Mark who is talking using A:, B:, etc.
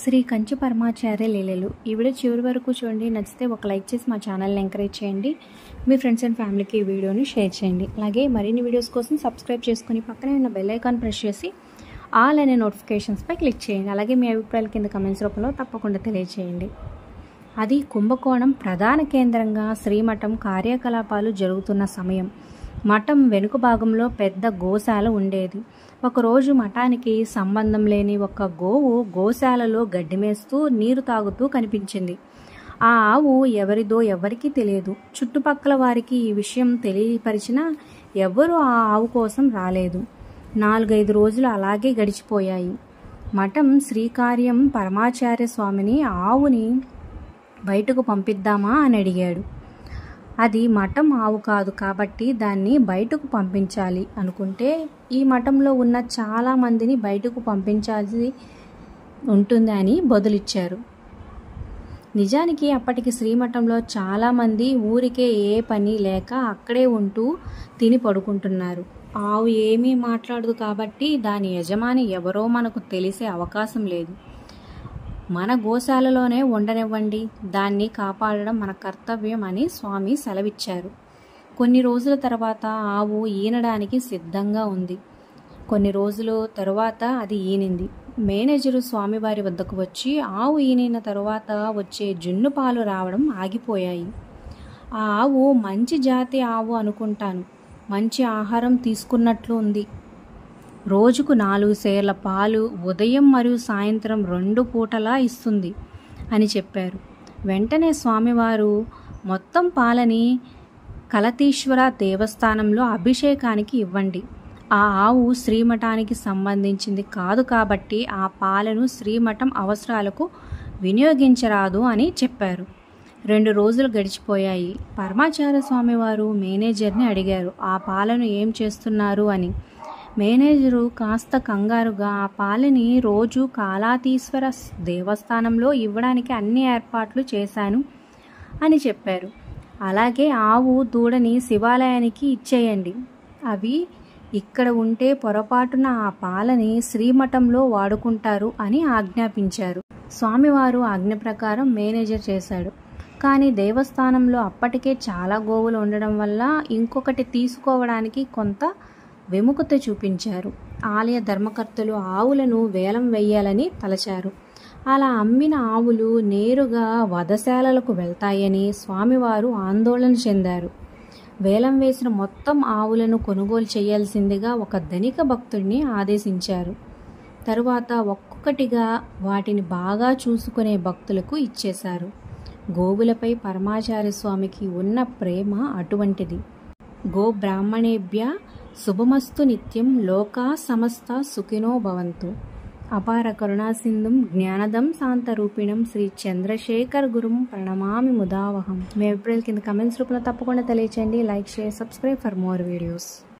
A: శ్రీ కంచి పరమాచార్య లీలలు ఈ వీడియో చివరి వరకు చూడండి. నచ్చితే ఒక లైక్ చేసి మా ఛానల్ని ఎంకరేజ్ చేయండి. మీ ఫ్రెండ్స్ అండ్ ఫ్యామిలీకి ఈ వీడియోని షేర్ చేయండి. అలాగే మరిన్ని వీడియోస్ కోసం సబ్స్క్రైబ్ చేసుకుని పక్కనే ఉన్న బెల్ ఐకాన్ ప్రెస్ చేసి ఆల్ అనే నోటిఫికేషన్స్పై క్లిక్ చేయండి. అలాగే మీ అభిప్రాయాల కింద కమెంట్స్ రూపంలో తప్పకుండా తెలియజేయండి. అది కుంభకోణం ప్రధాన కేంద్రంగా శ్రీమఠం కార్యకలాపాలు జరుగుతున్న సమయం. మఠం వెనుక భాగంలో పెద్ద గోశాల ఉండేది. ఒకరోజు మఠానికి సంబంధం లేని ఒక గోవు గోశాలలో గడ్డి మేస్తూ నీరు తాగుతూ కనిపించింది. ఆ ఆవు ఎవరిదో ఎవరికీ తెలియదు. చుట్టుపక్కల వారికి ఈ విషయం తెలియపరిచినా ఎవ్వరూ ఆ ఆవు కోసం రాలేదు. 4-5 రోజులు అలాగే గడిచిపోయాయి. మఠం శ్రీకార్యం పరమాచార్య స్వామిని ఆవుని బయటకు పంపిద్దామా అని అడిగాడు. అది మఠం ఆవు కాదు కాబట్టి దాన్ని బయటకు పంపించాలి అనుకుంటే ఈ మఠంలో ఉన్న చాలా మందిని బయటకు పంపించాల్సి ఉంటుంది అని బదులిచ్చారు. నిజానికి అప్పటికి శ్రీమఠంలో చాలామంది ఊరికే ఏ పని లేక అక్కడే ఉంటూ తిని పడుకుంటున్నారు. ఆవు ఏమీ మాట్లాడదు కాబట్టి దాని యజమాని ఎవరో మనకు తెలిసే అవకాశం లేదు. మన గోశాలలోనే ఉండనివ్వండి, దాన్ని కాపాడడం మన కర్తవ్యం అని స్వామి సెలవిచ్చారు. కొన్ని రోజుల తర్వాత ఆవు ఈనడానికి సిద్ధంగా ఉంది. కొన్ని రోజుల తరువాత అది ఈనింది. మేనేజరు స్వామివారి వద్దకు వచ్చి ఆవు ఈనిన తరువాత వచ్చే జున్ను పాలు రావడం ఆగిపోయాయి. ఆ ఆవు మంచి జాతి ఆవు అనుకుంటాను, మంచి ఆహారం తీసుకున్నట్లు ఉంది. రోజుకు 4 సేర్ల పాలు ఉదయం మరియు సాయంత్రం 2 పూటలా ఇస్తుంది అని చెప్పారు. వెంటనే స్వామివారు మొత్తం పాలని కలతీశ్వర దేవస్థానంలో అభిషేకానికి ఇవ్వండి. ఆ ఆవు శ్రీమఠానికి సంబంధించింది కాదు కాబట్టి ఆ పాలను శ్రీమఠం అవసరాలకు వినియోగించరాదు అని చెప్పారు. 2 రోజులు గడిచిపోయాయి. పరమాచార్య స్వామివారు మేనేజర్ని అడిగారు ఆ పాలను ఏం చేస్తున్నారు అని. మేనేజరు కాస్త కంగారుగా ఆ పాలని రోజు కాలాతీశ్వర దేవస్థానంలో ఇవ్వడానికి అన్ని ఏర్పాట్లు చేశాను అని చెప్పారు. అలాగే ఆవు దూడని శివాలయానికి ఇచ్చేయండి. అవి ఇక్కడ ఉంటే పొరపాటున ఆ పాలని శ్రీమఠంలో వాడుకుంటారు అని ఆజ్ఞాపించారు. స్వామివారు ఆజ్ఞ ప్రకారం మేనేజర్ చేశాడు. కానీ దేవస్థానంలో అప్పటికే చాలా గోవులు ఉండడం వల్ల ఇంకొకటి తీసుకోవడానికి కొంత విముఖత చూపించారు. ఆలయ ధర్మకర్తలు ఆవులను వేలం వేయాలని తలచారు. అలా అమ్మిన ఆవులు నేరుగా వధశాలలకు వెళ్తాయని స్వామివారు ఆందోళన చెందారు. వేలం వేసిన మొత్తం ఆవులను కొనుగోలు చేయాల్సిందిగా ఒక ధనిక భక్తుడిని ఆదేశించారు. తరువాత ఒక్కొక్కటిగా వాటిని బాగా చూసుకునే భక్తులకు ఇచ్చేశారు. గోవులపై పరమాచార్య స్వామికి ఉన్న ప్రేమ అటువంటిది. గో బ్రాహ్మణేభ్య శుభమస్తు నిత్యం లోకా సమస్త సుఖినో భవంతు. అపార కరుణా సింధుం జ్ఞానదం శాంతరూపిణం శ్రీ చంద్రశేఖర్ గురుం ప్రణమామి ముదావహం. మీ అభిప్రాయాల కింద కమెంట్స్ రూపంలో తప్పకుండా తెలియచేయండి. Like, share, subscribe for more videos.